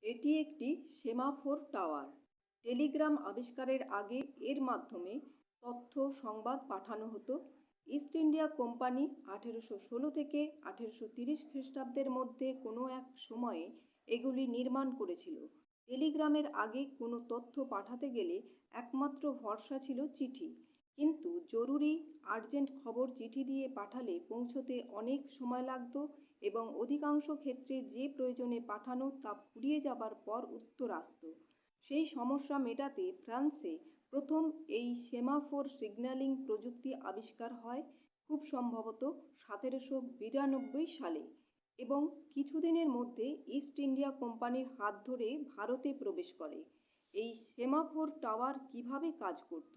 এটি একটি semaphore tower. Telegram আবিষ্কারের আগে এর মাধ্যমে তথ্য সংবাদ পাঠানো হতো। ইস্ট ইন্ডিয়া কোম্পানি 1816 থেকে 1830 খ্রিস্টাব্দের মধ্যে কোনো এক সময়ে এগুলি নির্মাণ করেছিল। টেলিগ্রামের আগে কোনো তথ্য পাঠাতে গেলে একমাত্র ভরসা ছিল চিঠি, কিন্তু জরুরি আর্জেন্ট খবর চিঠি দিয়ে পাঠালে পৌঁছতে অনেক সময় লাগতো এবং অধিকাংশ ক্ষেত্রে যে প্রয়োজনে পাঠানো তা ফুরিয়ে যাবার পর উত্তর আসত। সেই সমস্যা মেটাতে ফ্রান্সে প্রথম এই সেমাফোর সিগন্যালিং প্রযুক্তি আবিষ্কার হয়, খুব সম্ভবত 1792 সালে, এবং কিছুদিনের মধ্যে ইস্ট ইন্ডিয়া কোম্পানির হাত ধরে ভারতে প্রবেশ করে। এই সেমাফোর টাওয়ার কিভাবে কাজ করত?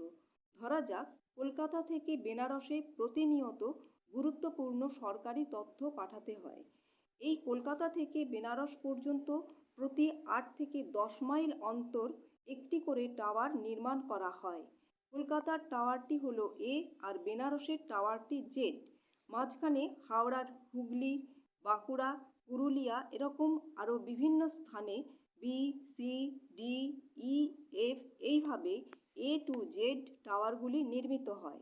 ধরা যাক কলকাতা থেকে বেনারসে প্রতিনিয়ত গুরুত্বপূর্ণ সরকারি তথ্য পাঠাতে হয়। এই কলকাতা থেকে বেনারস পর্যন্ত প্রতি 8 থেকে 10 মাইল অন্তর একটি করে টাওয়ার নির্মাণ করা হয়। কলকাতার টাওয়ারটি হলো এ আর বেনারসের টাওয়ারটি জেড। মাঝখানে হাওড়ার হুগলি, বাঁকুড়া, পুরুলিয়া এরকম আরও বিভিন্ন স্থানে বি, সি, ডি, ই, এফ এইভাবে এ টু জেড টাওয়ারগুলি নির্মিত হয়।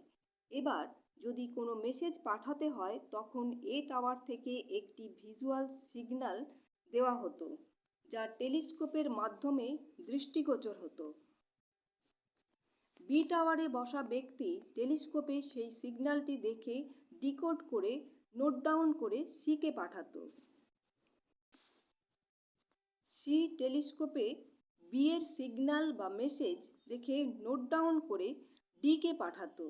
এবার যদি কোনো মেসেজ পাঠাতে হয় তখন এ টাওয়ার থেকে একটি ভিজুয়াল সিগন্যাল দেওয়া হতো, যা টেলিস্কোপের মাধ্যমে দৃষ্টিগোচর হতো। বি টাওয়ারে বসা ব্যক্তি টেলিস্কোপে সেই সিগন্যালটি দেখে ডিকোড করে নোট ডাউন করে সিকে পাঠাতো। সি টেলিস্কোপে বি এর সিগন্যাল বা মেসেজ দেখে নোট ডাউন করে ডিকে পাঠাতো।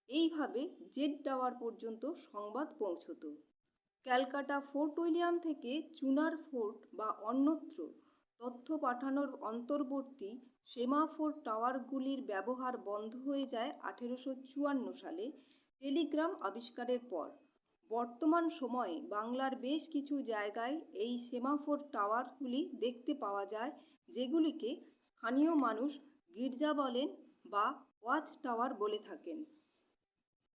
এইভাবে জেড টাওয়ার পর্যন্ত সংবাদ পৌঁছতো। ক্যালকাটা ফোর্ট উইলিয়াম থেকে চুনার ফোর্ট বা অন্যত্র তথ্য পাঠানোর অন্তর্বর্তী সেমাফোর টাওয়ারগুলির ব্যবহার বন্ধ হয়ে যায় 1854 সালে টেলিগ্রাম আবিষ্কারের পর। বর্তমান সময়ে বাংলার বেশ কিছু জায়গায় এই সেমাফোর টাওয়ারগুলি দেখতে পাওয়া যায়, যেগুলিকে স্থানীয় মানুষ গির্জা বলেন বা ওয়াচ টাওয়ার বলে থাকেন।